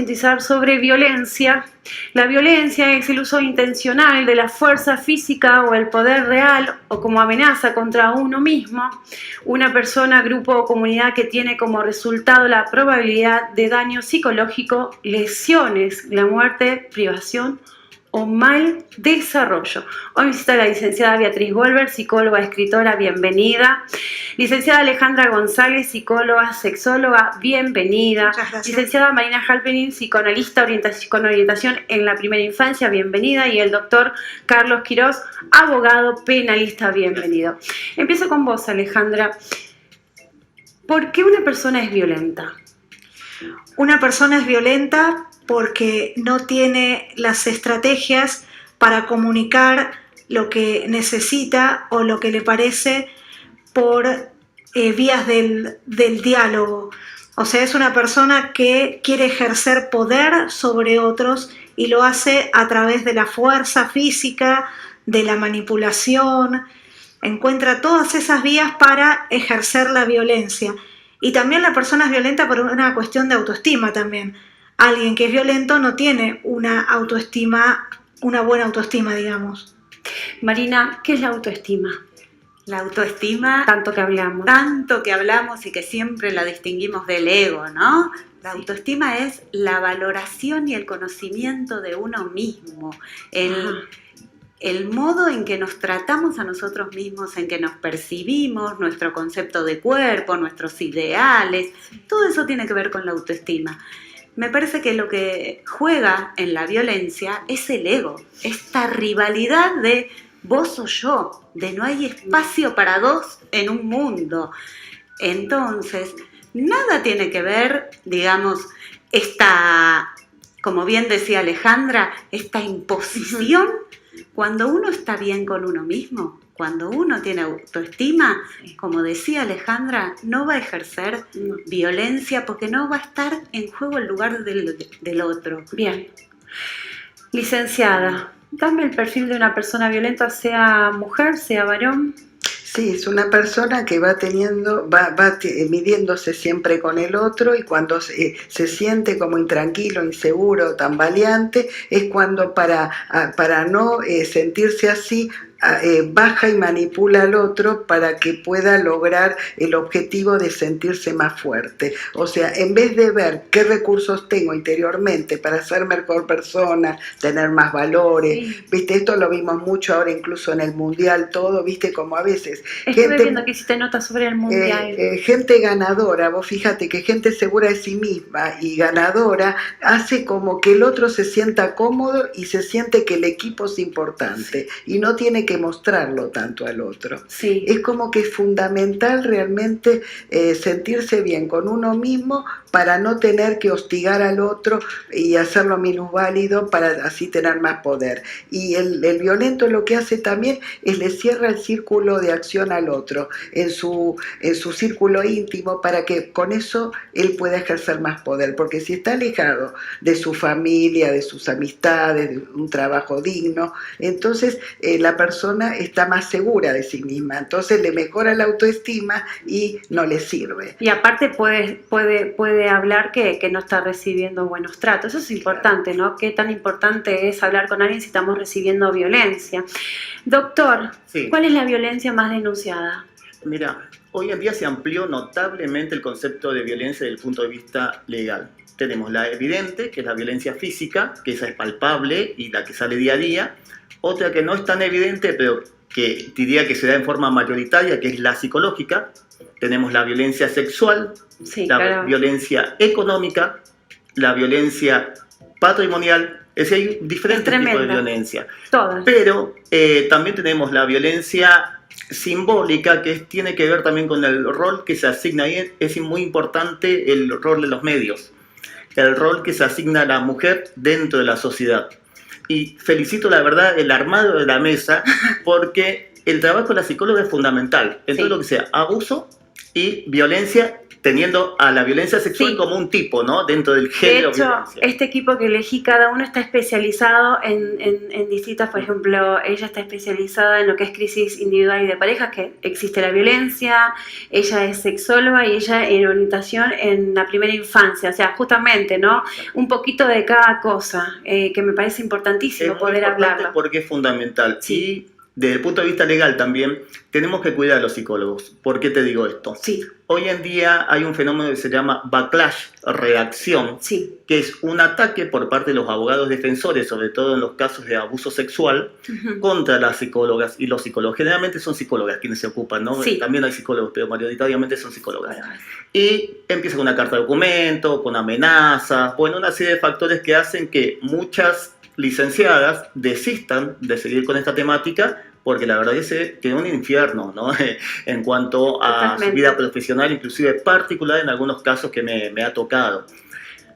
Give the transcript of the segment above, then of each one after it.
Concientizar sobre violencia. La violencia es el uso intencional de la fuerza física o el poder real o como amenaza contra uno mismo, una persona, grupo o comunidad que tiene como resultado la probabilidad de daño psicológico, lesiones, la muerte, privación o mal desarrollo. Hoy visita la licenciada Beatriz Golver, psicóloga, escritora, bienvenida. Licenciada Alejandra González, psicóloga, sexóloga, bienvenida. Muchas gracias. Licenciada Marina Halperin, psicoanalista con orientación en la primera infancia, bienvenida. Y el doctor Carlos Quirós, abogado penalista, bienvenido. Empiezo con vos, Alejandra. ¿Por qué una persona es violenta? Una persona es violenta porque no tiene las estrategias para comunicar lo que necesita o lo que le parece por vías del diálogo. O sea, es una persona que quiere ejercer poder sobre otros y lo hace a través de la fuerza física, de la manipulación. Encuentra todas esas vías para ejercer la violencia. Y también la persona es violenta por una cuestión de autoestima también. Alguien que es violento no tiene una autoestima, una buena autoestima, digamos. Marina, ¿qué es la autoestima? La autoestima, Tanto que hablamos y que siempre la distinguimos del ego, ¿no? La autoestima es la valoración y el conocimiento de uno mismo, el modo en que nos tratamos a nosotros mismos, en que nos percibimos, nuestro concepto de cuerpo, nuestros ideales, todo eso tiene que ver con la autoestima. Me parece que lo que juega en la violencia es el ego, esta rivalidad de vos o yo, de no hay espacio para dos en un mundo. Entonces, nada tiene que ver, digamos, como bien decía Alejandra, esta imposición. Cuando uno está bien con uno mismo, cuando uno tiene autoestima, como decía Alejandra, no va a ejercer violencia porque no va a estar en juego el lugar del otro. Bien. Licenciada, dame el perfil de una persona violenta, sea mujer, sea varón. Sí, es una persona que va midiéndose siempre con el otro y cuando se siente como intranquilo, inseguro, tambaleante, es cuando para no sentirse así, baja y manipula al otro para que pueda lograr el objetivo de sentirse más fuerte. O sea, en vez de ver qué recursos tengo interiormente para ser mejor persona, tener más valores, sí. ¿Viste? Esto lo vimos mucho ahora incluso en el mundial, todo, ¿viste? Como a veces... Estuve viendo que hiciste notas sobre el mundial. Gente ganadora, vos fíjate que gente segura de sí misma y ganadora hace como que el otro se sienta cómodo y se siente que el equipo es importante y no tiene que mostrarlo tanto al otro. Sí. Es como que es fundamental realmente sentirse bien con uno mismo para no tener que hostigar al otro y hacerlo minusválido para así tener más poder. Y el violento lo que hace también es le cierra el círculo de acción al otro, en su círculo íntimo, para que con eso él pueda ejercer más poder. Porque si está alejado de su familia, de sus amistades, de un trabajo digno, entonces la persona está más segura de sí misma, entonces le mejora la autoestima y no le sirve. Y aparte puede hablar que no está recibiendo buenos tratos. Eso es importante, ¿no? Qué tan importante es hablar con alguien si estamos recibiendo violencia. Doctor, sí. ¿Cuál es la violencia más denunciada? Mira, hoy en día se amplió notablemente el concepto de violencia desde el punto de vista legal. Tenemos la evidente, que es la violencia física, que esa es palpable y la que sale día a día. Otra que no es tan evidente, pero que diría que se da en forma mayoritaria, que es la psicológica. Tenemos la violencia sexual, sí, la claro. Violencia económica, la violencia patrimonial. Es decir, hay diferentes tipos de violencia. Todas. Pero también tenemos la violencia simbólica, que tiene que ver también con el rol que se asigna. Y es muy importante el rol de los medios, el rol que se asigna a la mujer dentro de la sociedad. Y felicito, la verdad, el armado de la mesa, porque el trabajo de la psicóloga es fundamental en todo lo que sea abuso y violencia teniendo a la violencia sexual Sí. como un tipo, ¿no? Dentro del De género hecho, violencia. este equipo que elegí, cada uno está especializado en distintas, por ejemplo, ella está especializada en lo que es crisis individual y de parejas, que existe la violencia, ella es sexóloga y ella en orientación en la primera infancia, o sea, justamente, ¿no? Un poquito de cada cosa, que me parece importantísimo Es muy poder importante hablarlo. porque es fundamental. Sí. Y desde el punto de vista legal también, tenemos que cuidar a los psicólogos. ¿Por qué te digo esto? Sí, Hoy en día hay un fenómeno que se llama backlash, reacción, sí. que es un ataque por parte de los abogados defensores, sobre todo en los casos de abuso sexual, Ujú. contra las psicólogas y los psicólogos. Generalmente son psicólogas quienes se ocupan, ¿no? Sí. También hay psicólogos, pero mayoritariamente son psicólogas. Y empieza con una carta de documento, con amenazas, bueno, una serie de factores que hacen que muchas licenciadas desistan de seguir con esta temática, porque la verdad es que es un infierno, ¿no? En cuanto a Totalmente. su vida profesional, inclusive particular en algunos casos que me ha tocado.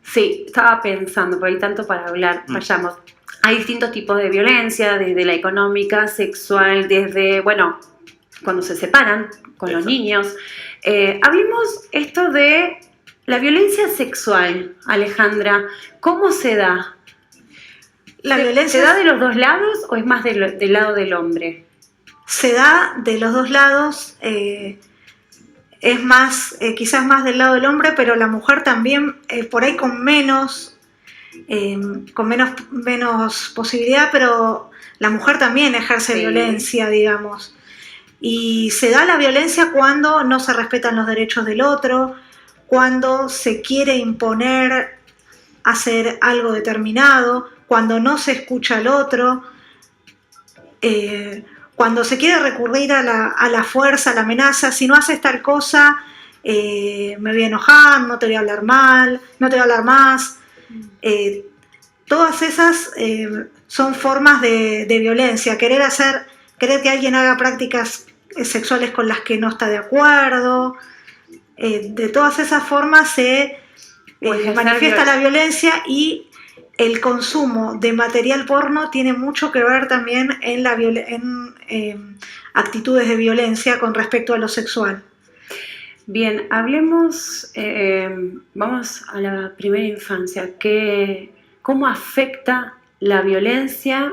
Sí, estaba pensando, porque hay tanto para hablar, vayamos. Hay distintos tipos de violencia, desde la económica, sexual, desde, bueno, cuando se separan con los Exacto. niños. Hablemos esto de la violencia sexual, Alejandra. ¿Cómo se da? La ¿Se violencia da de los dos lados o es más del lado del hombre? se da de los dos lados, es más, quizás más del lado del hombre, pero la mujer también, por ahí con menos posibilidad, pero la mujer también ejerce Sí. violencia, digamos. Y se da la violencia cuando no se respetan los derechos del otro, cuando se quiere imponer hacer algo determinado, cuando no se escucha al otro, cuando se quiere recurrir a la fuerza, a la amenaza. Si no haces tal cosa, me voy a enojar, no te voy a hablar mal, no te voy a hablar más. Todas esas son formas de violencia. Querer que alguien haga prácticas sexuales con las que no está de acuerdo. De todas esas formas se O ejercer manifiesta la violencia, y el consumo de material porno tiene mucho que ver también en actitudes de violencia con respecto a lo sexual. Bien, hablemos, vamos a la primera infancia. ¿Cómo afecta la violencia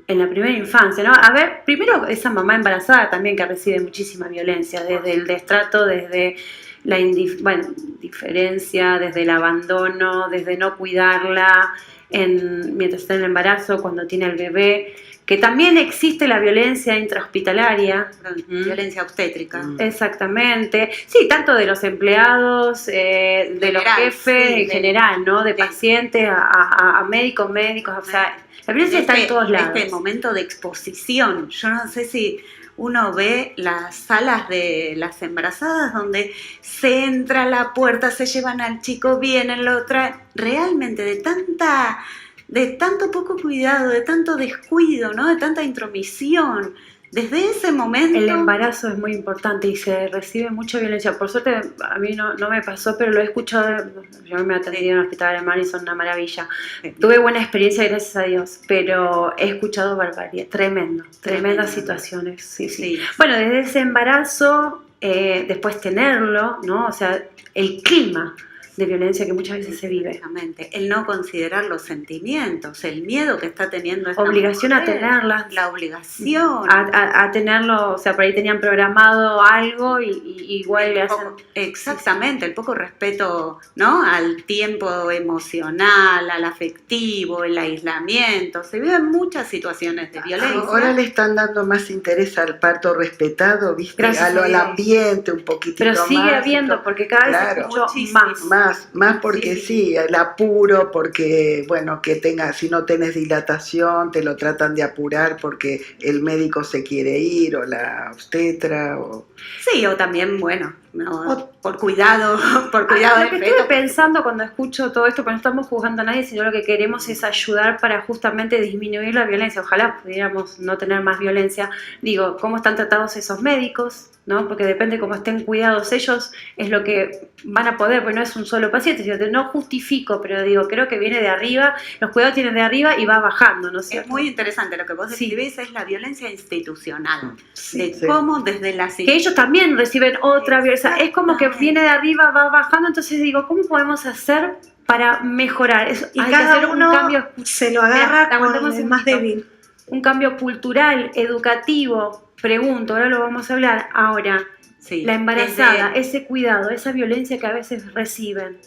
en la primera infancia, ¿no? A ver, primero esa mamá embarazada también que recibe muchísima violencia, desde el destrato, desde la indiferencia, desde el abandono, desde no cuidarla mientras está en el embarazo, cuando tiene el bebé, que también existe la violencia intrahospitalaria. Violencia obstétrica. Exactamente. Sí, tanto de los empleados, de los General, jefes, sí, en general, ¿no? De sí. pacientes a médicos, o sea, la violencia está en todos lados. Este momento de exposición, yo no sé si uno ve las salas de las embarazadas donde se entra a la puerta, se llevan al chico, vienen, lo traen, realmente de tanto poco cuidado, de tanto descuido, ¿no? De tanta intromisión. Desde ese momento... El embarazo es muy importante y se recibe mucha violencia. Por suerte, a mí no me pasó, pero lo he escuchado. Yo me atendí en el hospital alemán y son una maravilla. Tuve buena experiencia, gracias a Dios, pero he escuchado barbaridad. Tremendas situaciones. Sí, sí. Sí. Bueno, desde ese embarazo, después tenerlo, ¿no? O sea, el clima de violencia que muchas veces se vive. Exactamente. El no considerar los sentimientos, el miedo que está teniendo esta Obligación mujer, a tenerlas. La obligación. A tenerlo, o sea, por ahí tenían programado algo y igual le hacen... Exactamente, el poco respeto, ¿no? Al tiempo emocional, al afectivo, el aislamiento. Se viven muchas situaciones de violencia. Ahora le están dando más interés al parto respetado, ¿viste? Gracias a Al Dios. ambiente un poquitito Pero más. sigue habiendo, y todo. porque cada vez Claro. escucho Muchísimo. Más porque sí, el apuro, porque, bueno, si no tenés dilatación, te lo tratan de apurar porque el médico se quiere ir, o la obstetra, o... Sí, o también, bueno, no, por cuidado del Lo que feto. estuve pensando cuando escucho todo esto, porque no estamos juzgando a nadie, sino lo que queremos es ayudar para justamente disminuir la violencia. Ojalá pudiéramos no tener más violencia. Digo, ¿cómo están tratados esos médicos? ¿no? Porque depende cómo estén cuidados ellos, es lo que van a poder, porque no es un solo paciente, sino que no justifico, pero digo, creo que viene de arriba, los cuidados tienen de arriba y va bajando, ¿no es cierto? Es muy interesante lo que vos Sí. describís, es la violencia institucional, Sí, de cómo desde la que ellos también reciben otra violencia, es como que Exactamente. viene de arriba, va bajando, entonces digo, ¿cómo podemos hacer para mejorar? Y Hay que cada hacer uno un cambio, se lo agarra Mira, con aguantemos el un más poquito. débil. un cambio cultural, educativo, pregunto, ahora lo vamos a hablar, ahora, Sí, la embarazada, desde ese cuidado, esa violencia que a veces reciben,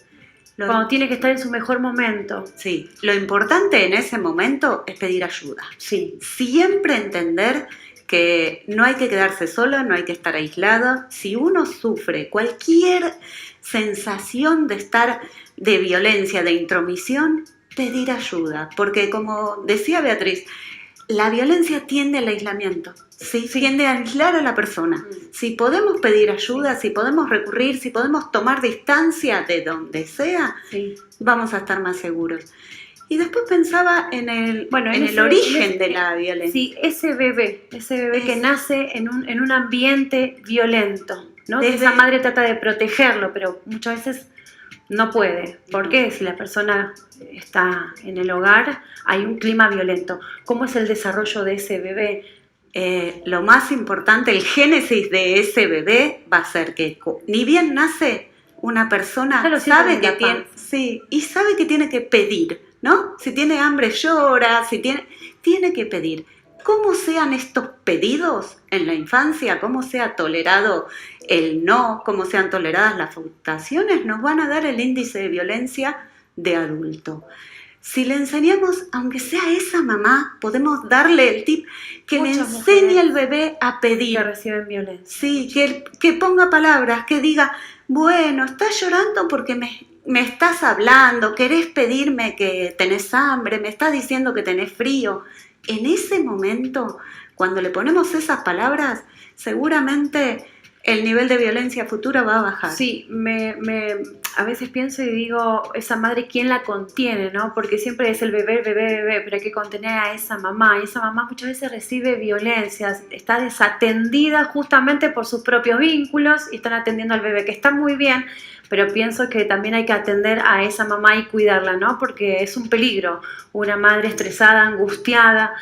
lo- cuando tiene que estar en su mejor momento. sí, lo importante en ese momento es pedir ayuda. Sí, Siempre entender que no hay que quedarse solo, no hay que estar aislado. Si uno sufre cualquier sensación de estar de violencia, de intromisión, pedir ayuda. Porque como decía Beatriz, la violencia tiende al aislamiento, ¿sí? Tiende a aislar a la persona. Si podemos pedir ayuda, si podemos recurrir, si podemos tomar distancia de donde sea, sí. vamos a estar más seguros. Y después pensaba en el, Bueno, en en el ese- origen en ese- de la violencia. Sí, ese bebé que Es- nace en un ambiente violento, ¿no? Que Desde- esa madre trata de protegerlo, pero muchas veces no puede. ¿Por qué? Si la persona está en el hogar, hay un clima violento. ¿Cómo es el desarrollo de ese bebé? Lo más importante, el génesis de ese bebé va a ser que ni bien nace, una persona Ya lo siente sabe en que la tiene, panza. sí, y sabe que tiene que pedir, ¿no? Si tiene hambre llora, si tiene que pedir. ¿Cómo sean estos pedidos en la infancia? ¿Cómo sea tolerado el no? ¿Cómo sean toleradas las frustraciones? Nos van a dar el índice de violencia de adulto. Si le enseñamos, aunque sea esa mamá, podemos darle el tip que le Muchas enseñe mujeres al bebé a pedir. Que reciben violencia. Sí, que ponga palabras, que diga, bueno, estás llorando porque me estás hablando, querés pedirme que tenés hambre, me estás diciendo que tenés frío. En ese momento, cuando le ponemos esas palabras, seguramente el nivel de violencia futura va a bajar. Sí, a veces pienso y digo, esa madre, ¿quién la contiene, no? Porque siempre es el bebé, pero hay que contener a esa mamá. Y esa mamá muchas veces recibe violencias, está desatendida justamente por sus propios vínculos y están atendiendo al bebé, que está muy bien, pero pienso que también hay que atender a esa mamá y cuidarla, ¿no? Porque es un peligro, una madre estresada, angustiada,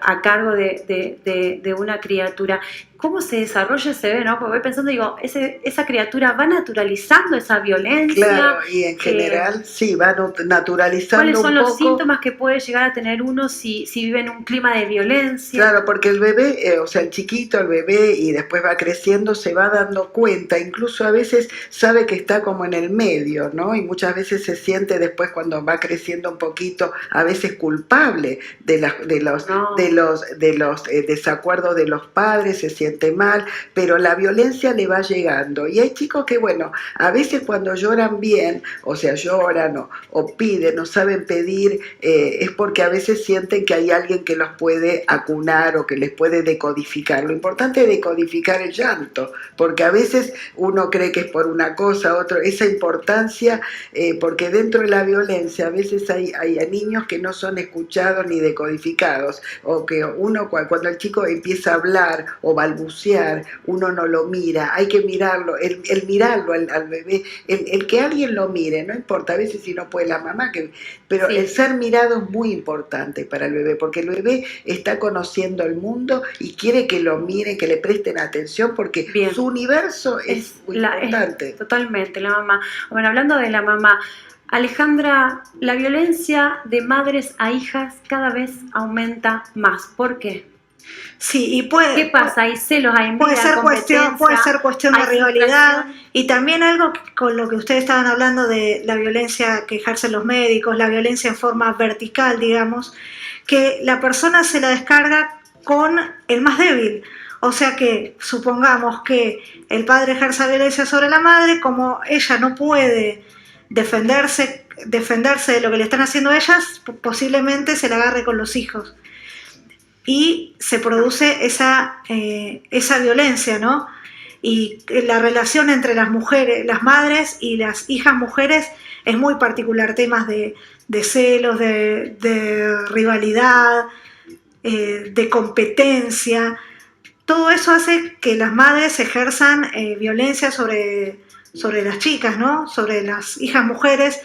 a cargo de una criatura. ¿Cómo se desarrolla ese bebé, no? Porque voy pensando, digo, esa criatura va naturalizando esa violencia. Claro, y en general sí, va naturalizando ¿Cuáles son un los poco. síntomas que puede llegar a tener uno si vive en un clima de violencia? Claro, porque el bebé, o sea, el chiquito, el bebé, y después va creciendo, se va dando cuenta, incluso a veces sabe que está como en el medio, ¿no? Y muchas veces se siente después cuando va creciendo un poquito, a veces culpable de los desacuerdos de los padres, se siente mal, pero la violencia le va llegando. Y hay chicos que, bueno, a veces cuando lloran bien, o sea, lloran o piden, o saben pedir, es porque a veces sienten que hay alguien que los puede acunar o que les puede decodificar. Lo importante es decodificar el llanto, porque a veces uno cree que es por una cosa, otro, esa importancia, porque dentro de la violencia a veces hay niños que no son escuchados ni decodificados, o que uno cuando el chico empieza a hablar o balbucear, uno no lo mira, hay que mirarlo, el mirarlo al bebé, el que alguien lo mire, no importa, a veces si no puede la mamá, pero Sí. el ser mirado es muy importante para el bebé, porque el bebé está conociendo el mundo y quiere que lo miren, que le presten atención, porque Bien. su universo es muy importante. Totalmente, la mamá. Bueno, hablando de la mamá, Alejandra, la violencia de madres a hijas cada vez aumenta más. ¿Por qué? Sí, y ¿Qué pasa? ¿Hay celos? ¿Hay envidia? puede ser cuestión de ¿hay rivalidad, frustración? y también algo con lo que ustedes estaban hablando de la violencia que ejercen los médicos, la violencia en forma vertical, digamos, que la persona se la descarga con el más débil. O sea que supongamos que el padre ejerza violencia sobre la madre, como ella no puede defenderse de lo que le están haciendo a ellas, posiblemente se la agarre con los hijos. Y se produce esa violencia, ¿no? Y la relación entre las mujeres, las madres y las hijas mujeres es muy particular, temas de celos, de rivalidad, de competencia. todo eso hace que las madres ejerzan violencia sobre las chicas, ¿no? Sobre las hijas mujeres.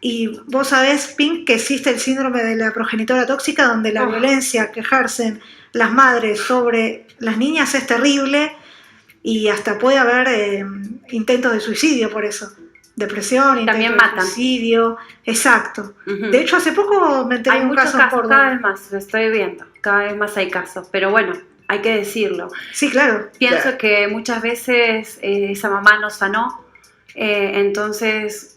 Y vos sabés, Pink, que existe el síndrome de la progenitora tóxica, donde la violencia que ejercen las madres sobre las niñas es terrible y hasta puede haber intentos de suicidio por eso. Depresión, También intentos de matan. suicidio, exacto. Ujú. De hecho, hace poco me enteré Hay de un muchos caso en casos, Córdoba. cada vez más, lo estoy viendo, cada vez más hay casos, pero bueno, hay que decirlo. Sí, claro. Pienso Claro. que muchas veces esa mamá no sanó, entonces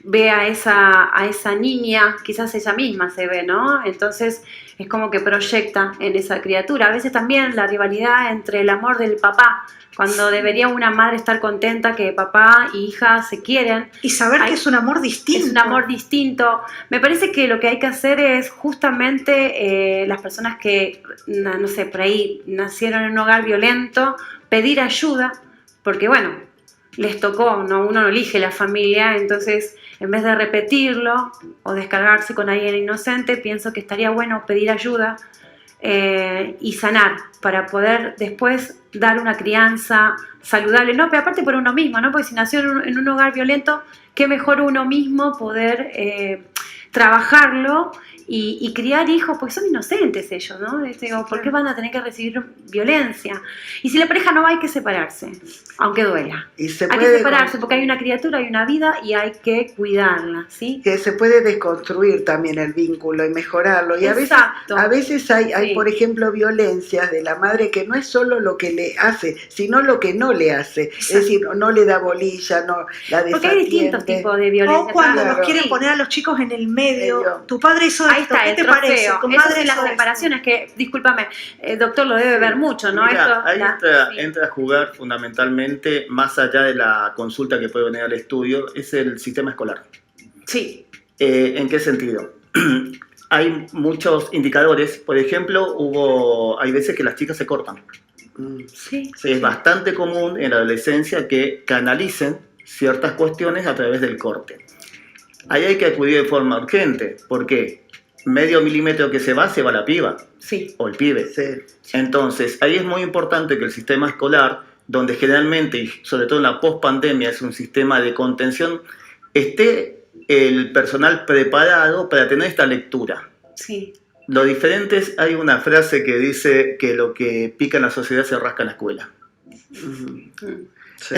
ve a esa niña, quizás ella misma se ve, ¿no? Entonces es como que proyecta en esa criatura. A veces también la rivalidad entre el amor del papá, cuando debería una madre estar contenta que papá y hija se quieren. Y saber Hay- que es un amor distinto. Es un amor distinto. Me parece que lo que hay que hacer es justamente las personas que, no sé, por ahí nacieron en un hogar violento, pedir ayuda, porque bueno, les tocó, ¿no? Uno no elige la familia, entonces en vez de repetirlo o descargarse con alguien inocente, pienso que estaría bueno pedir ayuda y sanar para poder después dar una crianza saludable, no, pero aparte por uno mismo, ¿no? Porque si nació en un hogar violento, qué mejor uno mismo poder trabajarlo y criar hijos, porque son inocentes ellos, ¿no? Digo, ¿por qué van a tener que recibir violencia? Y si la pareja no va, hay que separarse, aunque duela. Y se Hay que puede separarse porque hay una criatura, hay una vida y hay que cuidarla, ¿sí? que se puede desconstruir también el vínculo y mejorarlo. Y Exacto. a veces hay, Sí. por ejemplo, violencias de la madre que no es solo lo que le hace, sino lo que no le hace. Es decir, no le da bolilla, no la Porque hay distintos desatiende. tipos de violencia. O cuando Claro. los quieren poner a los chicos en el medio. Medio. Tu padre hizo Ahí esto, está ¿qué el te trofeo. parece? Tu Eso madre sí, las hizo esto. separaciones que, discúlpame, el doctor lo debe ver mucho, ¿no? Mira, Esto, ahí sí. entra a jugar fundamentalmente, más allá de la consulta que puede venir al estudio, es el sistema escolar. Sí. ¿En qué sentido? Hay muchos indicadores, por ejemplo, hay veces que las chicas se cortan. Sí. Es bastante común en la adolescencia que canalicen ciertas cuestiones a través del corte. Ahí hay que acudir de forma urgente, porque medio milímetro que se va la piba Sí. o el pibe. Sí. Entonces, ahí es muy importante que el sistema escolar, donde generalmente, y sobre todo en la pospandemia, es un sistema de contención, esté el personal preparado para tener esta lectura. Sí. Lo diferente es, hay una frase que dice que lo que pica en la sociedad se rasca en la escuela. Mm. Sí.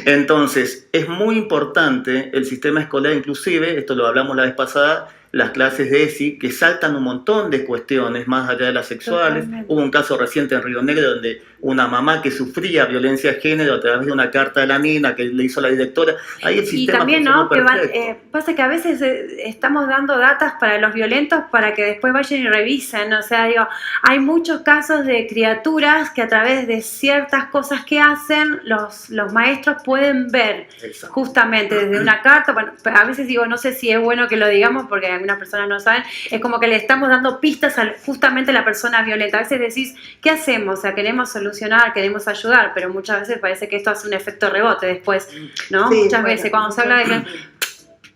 Entonces, es muy importante el sistema escolar, inclusive, esto lo hablamos la vez pasada, las clases de ESI, que saltan un montón de cuestiones más allá de las sexuales. Totalmente. Hubo un caso reciente en Río Negro donde una mamá que sufría violencia de género a través de una carta de la nena que le hizo la directora. Ahí el Y sistema también, funcionó ¿no? Que perfecto. pasa que a veces estamos dando datas para los violentos para que después vayan y revisen. O sea, digo, hay muchos casos de criaturas que a través de ciertas cosas que hacen, los maestros pueden ver Exacto. justamente desde una carta. Bueno, a veces digo, no sé si es bueno que lo digamos porque algunas personas no saben. Es como que le estamos dando pistas justamente a la persona violenta. A veces decís, ¿qué hacemos? O sea, queremos solucionar, queremos ayudar, pero muchas veces parece que esto hace un efecto rebote después, ¿no? Sí, Muchas bueno, veces cuando se habla de que,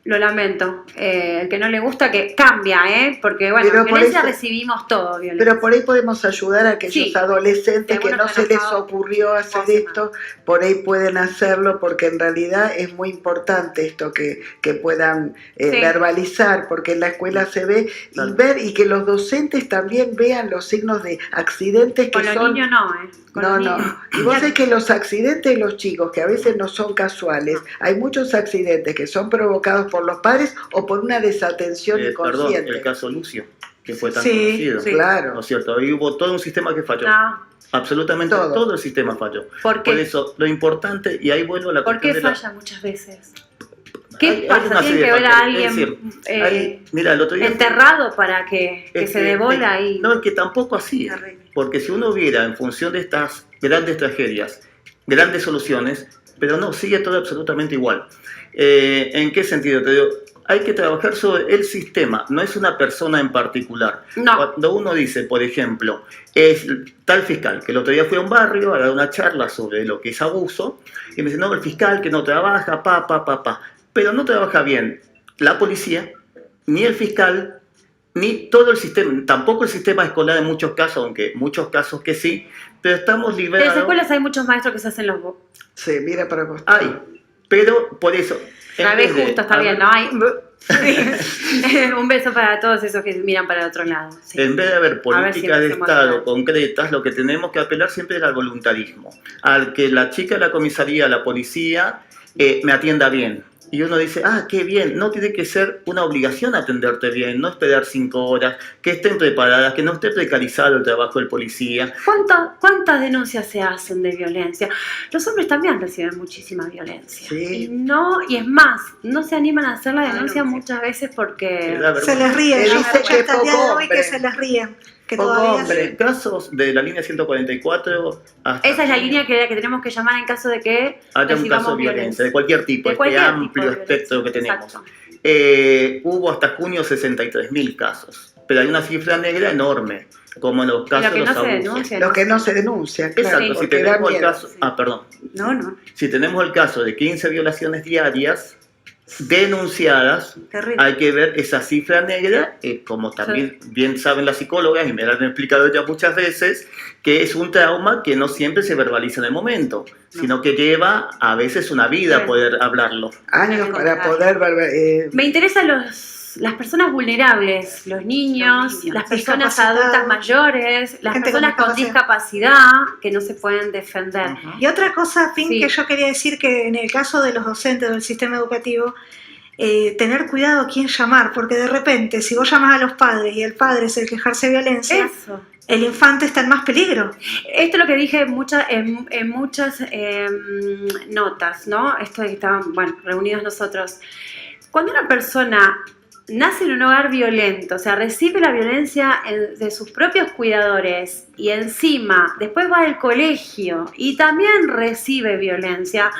lo lamento, el que no le gusta que cambia, porque bueno, Pero por violencia eso- recibimos todo, violencia. Pero por ahí podemos ayudar a aquellos Sí. adolescentes que Algunos no están se les enojados, ocurrió hacer hacer esto, por ahí pueden hacerlo porque en realidad es muy importante esto que puedan Sí. verbalizar, porque en la escuela se ve y Claro. ver y que los docentes también vean los signos de accidentes que Con los son... niños no, Con No, los no. niños. Y vos sabés que los accidentes de los chicos, que a veces no son casuales, hay muchos accidentes que son provocados por los padres o por una desatención Perdón, inconsciente. el caso Lucio, que fue tan Sí, conocido. sí. Claro. ¿No es cierto? Ahí hubo todo un sistema que falló. No, Absolutamente Todo. todo el sistema falló. ¿por Por qué? eso, lo importante, y ahí vuelvo a la ¿Por qué cuestión de falla muchas veces? ¿Qué Hay pasa? una ¿Tiene serie que de ver a factores. alguien Es decir, mira, el otro día enterrado para que es se dé bola y... No, es que tampoco así es. Terrible. Porque si uno viera en función de estas grandes tragedias, grandes soluciones, pero no, sigue todo absolutamente igual. ¿En qué sentido? Te digo, hay que trabajar sobre el sistema, no es una persona en particular. No. Cuando uno dice, por ejemplo, es tal fiscal, que el otro día fue a un barrio a dar una charla sobre lo que es abuso, y me dice, no, el fiscal que no trabaja, pero no trabaja bien la policía, ni el fiscal, ni todo el sistema, tampoco el sistema escolar en muchos casos, aunque muchos casos que sí, pero estamos En liberados. las escuelas hay muchos maestros que se hacen los... Sí, mira para vos. Hay, pero por eso... en La vez vez de justo, está bien, ¿no? haber- Un beso para todos esos que miran para el otro lado. Sí. En vez de haber A ver si políticas de empecemos Estado a- concretas, lo que tenemos que apelar siempre es al voluntarismo. Al que la chica de la comisaría, la policía, me atienda bien. Y uno dice, ah, qué bien, no tiene que ser una obligación atenderte bien, no esperar 5 horas, que estén preparadas, que no esté precarizado el trabajo del policía. ¿Cuántas denuncias se hacen de violencia? Los hombres también reciben muchísima violencia. Sí. Y es más, no se animan a hacer la denuncia muchas veces porque... Da Se vergüenza. les ríen. Él Yo dice escucho que hasta el día de poco hoy que hombre. se les ríen. Que Poco todavía hombre. En casos de la línea 144, hasta Esa es la línea que tenemos que llamar en caso de que haya un recibamos caso de violencia, de cualquier tipo, De este cualquier tipo amplio de espectro que violencia. tenemos. Exacto. Hubo hasta junio 63.000 casos, pero hay una cifra negra enorme, como en los casos que de los no se abusos. denuncia. Lo que no se denuncia, claro, Exacto, si porque da tenemos el miedo. caso, perdón, No, si tenemos el caso de 15 violaciones diarias denunciadas, terrible. hay que ver esa cifra negra, como también bien saben las psicólogas y me lo han explicado ya muchas veces, que es un trauma que no siempre se verbaliza en el momento, sino que lleva a veces una vida Sí. poder hablarlo. Años Al para contrario. poder... Me interesan las personas vulnerables, los niños, Los niños, las personas discapacitados, adultas mayores, las gente con personas con discapacidad que no se pueden defender. Y otra cosa, Pin, Sí. que yo quería decir que en el caso de los docentes del sistema educativo, tener cuidado a quién llamar, porque de repente, si vos llamás a los padres y el padre es el que ejerce violencia, Eso. el infante está en más peligro. Esto es lo que dije en muchas notas, ¿no? Esto de que estaban, reunidos nosotros. Cuando una persona nace en un hogar violento, o sea, recibe la violencia de sus propios cuidadores y encima después va al colegio y también recibe violencia,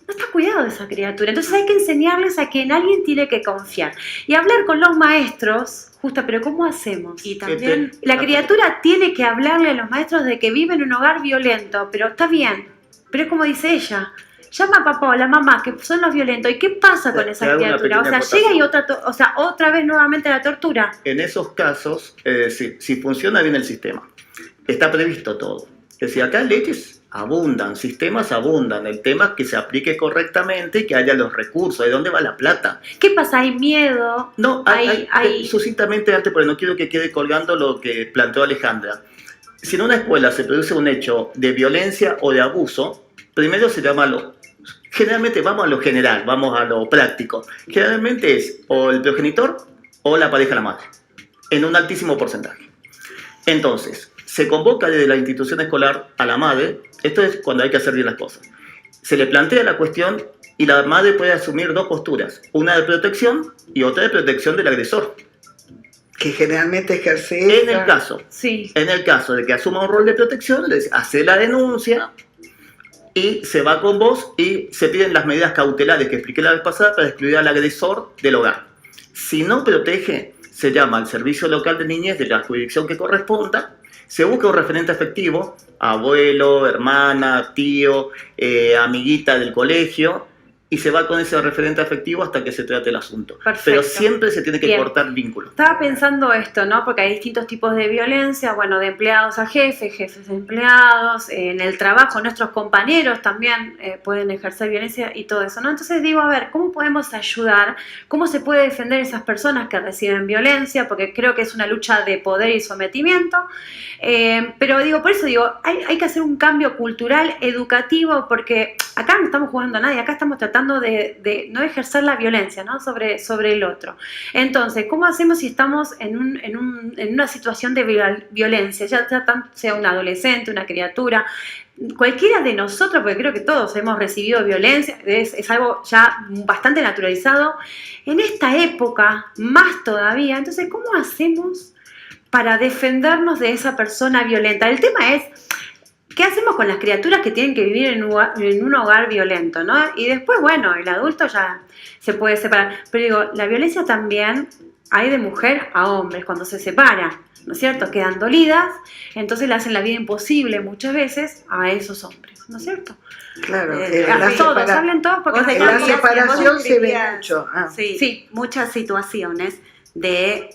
no está cuidado de esa criatura. Entonces hay que enseñarles a que en alguien tiene que confiar y hablar con los maestros, justo, pero ¿cómo hacemos? Y también La criatura tiene que hablarle a los maestros de que vive en un hogar violento, pero está bien, pero es como dice ella. Llama a papá o a la mamá, que son los violentos. ¿Y qué pasa con Te esa hago una criatura? O pequeña sea, llega y acotación. otra vez nuevamente la tortura. En esos casos, si funciona bien el sistema, está previsto todo. Es decir, acá leyes abundan, sistemas abundan, el tema es que se aplique correctamente y que haya los recursos, ¿de dónde va la plata? ¿Qué pasa? ¿Hay miedo? No, Hay- sucintamente antes, porque no quiero que quede colgando lo que planteó Alejandra. Si en una escuela se produce un hecho de violencia o de abuso, primero se llama generalmente vamos a lo general, vamos a lo práctico. Generalmente es o el progenitor o la pareja de la madre, en un altísimo porcentaje. Entonces, se convoca desde la institución escolar a la madre, esto es cuando hay que hacer bien las cosas. Se le plantea la cuestión y la madre puede asumir dos posturas, una de protección y otra de protección del agresor. Que generalmente ejerce En esa. el caso Sí. de que asuma un rol de protección, le dice, hace la denuncia y se va con vos y se piden las medidas cautelares que expliqué la vez pasada para excluir al agresor del hogar. Si no protege, se llama al servicio local de niñez de la jurisdicción que corresponda, se busca un referente afectivo, abuelo, hermana, tío, amiguita del colegio, y se va con ese referente afectivo hasta que se trate el asunto. Perfecto. Pero siempre se tiene que Bien. cortar vínculo. Estaba pensando esto, ¿no? Porque hay distintos tipos de violencia, bueno, de empleados a jefes, jefes a empleados, en el trabajo nuestros compañeros también pueden ejercer violencia y todo eso, ¿no? Entonces digo, a ver, ¿cómo podemos ayudar? ¿Cómo se puede defender esas personas que reciben violencia? Porque creo que es una lucha de poder y sometimiento. Pero digo, por eso digo, hay que hacer un cambio cultural, educativo, porque acá no estamos jugando a nadie, acá estamos tratando de no ejercer la violencia, ¿no? sobre el otro. Entonces, ¿cómo hacemos si estamos en una situación de violencia? Ya sea un adolescente, una criatura, cualquiera de nosotros, porque creo que todos hemos recibido violencia, es algo ya bastante naturalizado. En esta época, más todavía. Entonces, ¿cómo hacemos para defendernos de esa persona violenta? El tema es, ¿qué hacemos con las criaturas que tienen que vivir en un hogar violento, ¿no? Y después, bueno, el adulto ya se puede separar. Pero digo, la violencia también hay de mujer a hombres cuando se separan, ¿no es cierto? Quedan dolidas, entonces le hacen la vida imposible muchas veces a esos hombres, ¿no es cierto? Claro, Todos, hablen todos porque Vos no en la decías, sabemos. separación vos se ve escribías, mucho. Sí, Sí. muchas situaciones de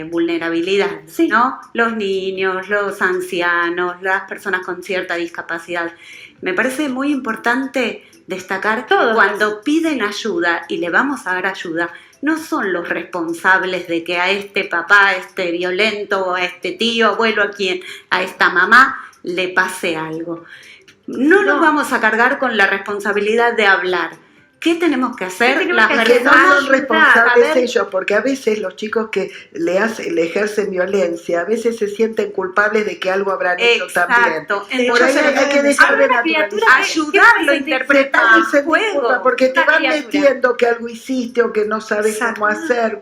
vulnerabilidad, Sí. ¿no? Los niños, los ancianos, las personas con cierta discapacidad. Me parece muy importante destacar que Todos. cuando piden ayuda y le vamos a dar ayuda, no son los responsables de que a este papá, a este violento, o a este tío, abuelo, a esta mamá le pase algo. No nos vamos a cargar con la responsabilidad de hablar. ¿Qué tenemos que hacer? ¿Qué tenemos Las que Que hacer? no personas son responsables saber- ellos, porque a veces los chicos que le ejercen violencia, a veces se sienten culpables de que algo habrán hecho también. Exacto. Por Entonces, ahí hay que dejar de Alguna criatura naturalizar. ayudarlo a interpretar el Se disculpa, juego. porque te Esta van criatura. metiendo que algo hiciste o que no sabes Exacto. cómo hacer,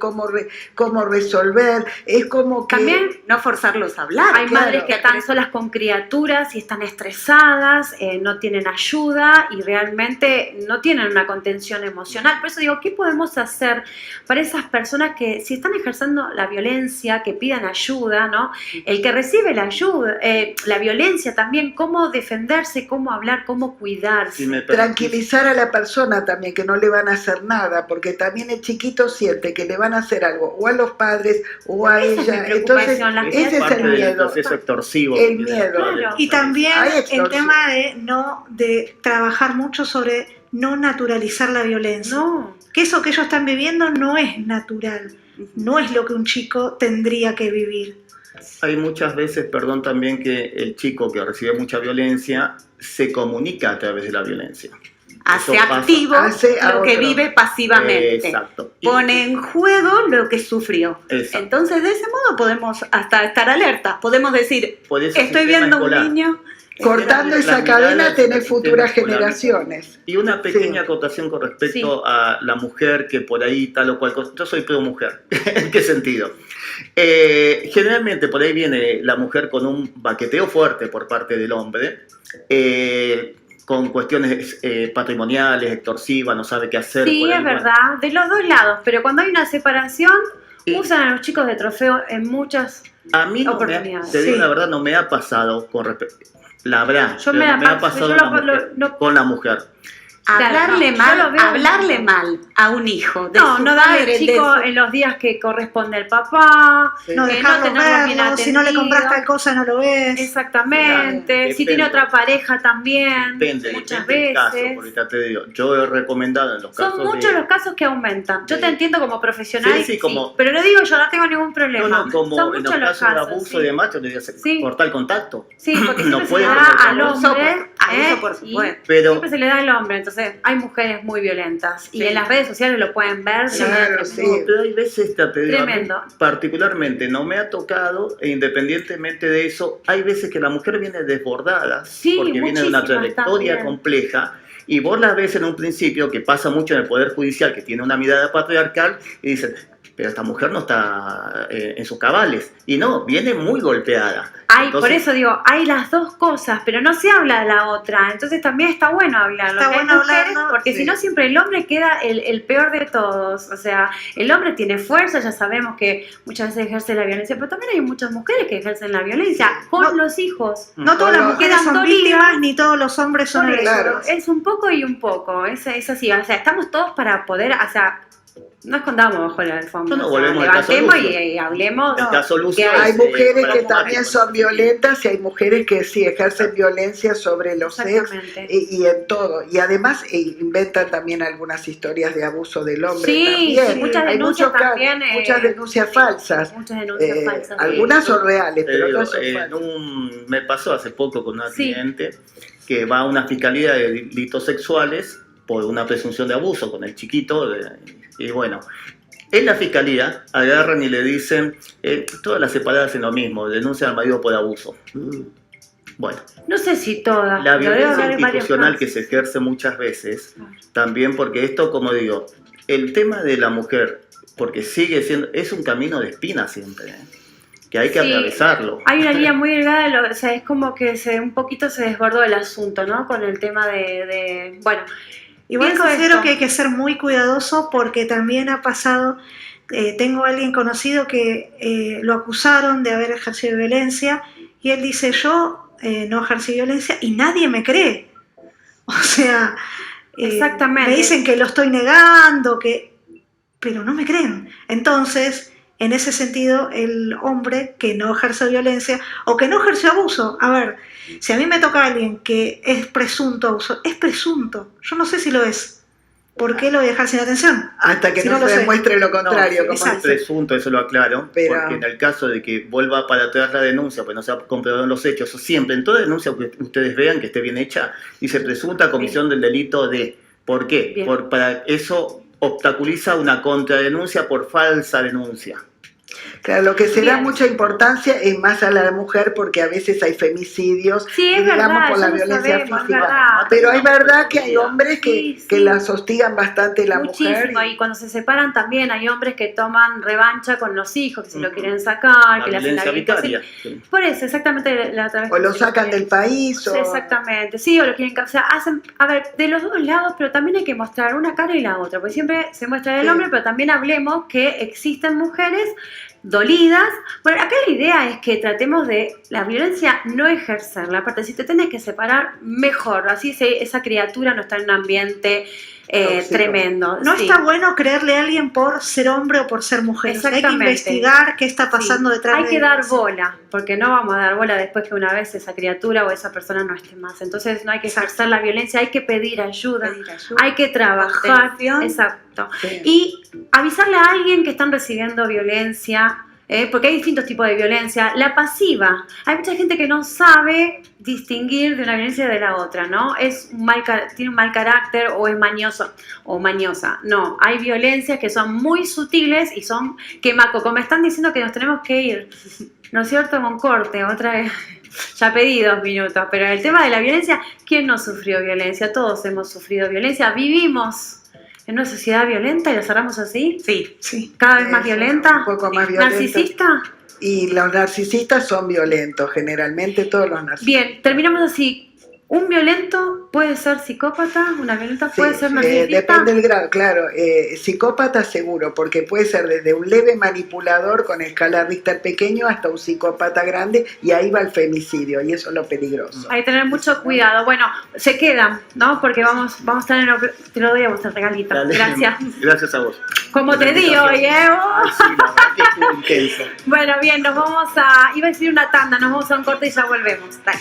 cómo resolver. Es como que... También No forzarlos a hablar. hay claro. madres que están solas con criaturas y están estresadas, no tienen ayuda y realmente no tienen una contención emocional. Por eso digo, ¿qué podemos hacer para esas personas que si están ejerciendo la violencia, que pidan ayuda, ¿no? El que recibe la ayuda, la violencia también, cómo defenderse, cómo hablar, cómo cuidarse. Si me permitís, Tranquilizar a la persona también, que no le van a hacer nada, porque también el chiquito siente que le van a hacer algo, o a los padres, o a Esa es ella. mi preocupación, Entonces, las ese es parte el del miedo. proceso extorsivo. El que tiene miedo. toda la Claro. Y también Hay el extorsión. tema de trabajar mucho sobre no naturalizar la violencia. No, Que eso que ellos están viviendo no es natural, no es lo que un chico tendría que vivir. Hay muchas veces, perdón, también que el chico que recibe mucha violencia se comunica a través de la violencia. Hace Eso pasa. activo Hace a lo que otro. vive pasivamente. Exacto. Y- Pone en juego lo que sufrió. Exacto. Entonces, de ese modo podemos hasta estar alerta. Podemos decir, Por eso el estoy sistema viendo un escolar. niño. Cortando La esa mirada cadena hacia tenés el sistema futuras escolar. generaciones. Y una pequeña Sí. acotación con respecto Sí. a la mujer que por ahí tal o cual cosa. Yo soy pro mujer. ¿En qué sentido? Generalmente por ahí viene la mujer con un baqueteo fuerte por parte del hombre, con cuestiones patrimoniales, extorsivas, no sabe qué hacer. sí, por ahí, es bueno. verdad, de los dos lados, pero cuando hay una separación, Y- usan a los chicos de trofeo en muchas... A mí no me ha, Oportunidades. te digo Sí. la verdad, no me ha pasado con respecto. La habrá, Yo pero me la no me ha paso, pasado yo con lo- la mujer, no- con la mujer. Hablarle no, mal, yo lo veo hablarle un mal a un hijo. De No, su no darle padre, chico de su- en los días que corresponde el papá, Sí. No no dejarlo tenerlo bien verlo, si no le compras atendido. tal cosa no lo ves. Exactamente, Claro, si tiene depende. otra pareja también, Depende, muchas depende del caso, veces. porque ya te digo, yo he recomendado en los casos Son muchos de... los casos que aumentan. Yo Sí. te entiendo como profesional, Sí, como- pero lo digo yo, no tengo ningún problema. No, no, como Son en los muchos los casos de casos. abuso sí. de macho, te digo, Sí. cortar el contacto. Sí, porque No siempre se puede le da cometer al abuso, hombre, abuso, por y supuesto. Pero siempre se le da al hombre, entonces hay mujeres muy violentas y Sí. en las redes sociales lo pueden ver. de una Claro, manera sí. no, pero hay veces, te digo, a mí Tremendo. particularmente no me ha tocado, e independientemente de eso, hay veces que la mujer viene desbordada, Sí, porque viene de una muchísimas trayectoria también. compleja, y vos la ves en un principio, que pasa mucho en el Poder Judicial, que tiene una mirada patriarcal, y dicen, pero esta mujer no está en sus cabales, y no, viene muy golpeada. Ay, por Entonces, eso digo, hay las dos cosas, pero no se habla de la otra. Entonces también está bueno hablarlo. Está que hay bueno mujeres, hablarlo, porque sí. si no siempre el hombre queda el peor de todos. O sea, el hombre tiene fuerza, ya sabemos que muchas veces ejerce la violencia, pero también hay muchas mujeres que ejercen la violencia con No- los hijos. No todas las Pero- mujeres son Quedan víctimas, dolidas. ni todos los hombres son Por eso, agresores. Claro. es un poco y un poco, es así. O sea, estamos todos para poder, o sea, no escondamos bajo la alfombra. No, no, o sea, volvemos al caso levantemos Lucio. y hablemos. el caso Lucio que Hay es, mujeres que paradigmático. también son violentas y hay mujeres que sí ejercen violencia sobre los ex Exactamente. y en todo. Y además inventan también algunas historias de abuso del hombre Sí, también. sí, muchas Hay denuncias muchos también, muchas denuncias falsas. Muchas denuncias falsas. Algunas son reales, Te pero digo, otras son falsas. me pasó hace poco con una Sí. cliente que va a una fiscalía de delitos sexuales por una presunción de abuso con el chiquito. Y bueno, en la fiscalía agarran y le dicen, todas las separadas en lo mismo, denuncian al marido por abuso. Bueno, No sé si todas. la pero debe violencia haber varios institucional que casos. se ejerce muchas veces, también porque esto, como digo, el tema de la mujer, porque sigue siendo, es un camino de espina siempre, que hay que Sí. atravesarlo. Hay una línea muy delgada, o sea, es como que un poquito se desbordó el asunto, ¿no? Con el tema bueno, Igual pienso considero esto. que hay que ser muy cuidadoso porque también ha pasado, tengo a alguien conocido que lo acusaron de haber ejercido violencia y él dice, yo no ejercí violencia y nadie me cree. O sea, Exactamente. me dicen que lo estoy negando, pero no me creen. Entonces, en ese sentido el hombre que no ejerce violencia o que no ejerce abuso. A ver, si a mí me toca alguien que es presunto abuso, es presunto, yo no sé si lo es. ¿Por qué lo voy a dejar sin atención? Hasta que Si no no se lo sé. demuestre lo contrario. No, como es exacto. presunto, eso lo aclaro, Pero- porque en el caso de que vuelva para atrás la denuncia, pues no se ha comprobado en los hechos, o siempre, en toda denuncia que ustedes vean que esté bien hecha, dice presunta comisión del delito de. ¿Por qué? Bien. Para eso obstaculiza una contradenuncia por falsa denuncia. Claro, lo que se da Bien. mucha importancia es más a la mujer porque a veces hay femicidios, Sí, es y digamos verdad, por ya la lo violencia sabemos, es física. verdad. Pero es verdad que hay hombres que, Sí, que sí. las hostigan bastante la Muchísimo, mujer. y cuando se separan también hay hombres que toman revancha con los hijos, que se lo Ujú. quieren sacar, La que le hacen la violencia vista. vicaria. Sí. Por eso, exactamente la otra vez. O que lo se sacan quieren- del país. O... Exactamente, sí, o lo quieren, o sea, hacen, a ver, de los dos lados, pero también hay que mostrar una cara y la otra, porque siempre se muestra del Sí. hombre, pero también hablemos que existen mujeres dolidas. Bueno, acá la idea es que tratemos de la violencia no ejercerla, aparte si te tenés que separar, mejor, así esa criatura no está en un ambiente Tóxico. tremendo. No Sí. está bueno creerle a alguien por ser hombre o por ser mujer. O sea, hay que Exactamente. investigar qué está pasando Sí. detrás Hay de que dar eso. bola, porque no vamos a dar bola después que una vez esa criatura o esa persona no esté más. Entonces no hay que ejercer la violencia, hay que pedir ayuda, Pedir ayuda, hay que trabajar. contención. Exacto. Sí. Y avisarle a alguien que están recibiendo violencia, porque hay distintos tipos de violencia. La pasiva, hay mucha gente que no sabe distinguir de una violencia de la otra, ¿no? Tiene un mal carácter o es mañoso o mañosa. No, hay violencias que son muy sutiles y son quemacoco. Me están diciendo que nos tenemos que ir, ¿no es cierto? Con corte, otra vez. Ya pedí 2 minutos, pero el tema de la violencia, ¿quién no sufrió violencia? Todos hemos sufrido violencia, vivimos en una sociedad violenta y la cerramos así, Sí. Sí. cada vez más Eso, violenta. un poco más violenta. ¿Narcisista? Y los narcisistas son violentos, generalmente todos los narcisistas. Bien, terminamos así. ¿Un violento puede ser psicópata? ¿Una violenta puede ser narcisista? Depende del grado, claro. Psicópata seguro, porque puede ser desde un leve manipulador con escala Richter pequeño hasta un psicópata grande, y ahí va el femicidio, y eso es lo peligroso. Hay que tener mucho cuidado. Bueno, se quedan, ¿no? Porque vamos a estar en... Te lo doy a vos el regalito. Dale. Gracias. Gracias a vos. Como Por la te di invitación. hoy, ¿eh? Ay, sí, la verdad que estuvo intenso. Bueno, bien, nos vamos a... Iba a decir una tanda, nos vamos a un corte y ya volvemos. Dale.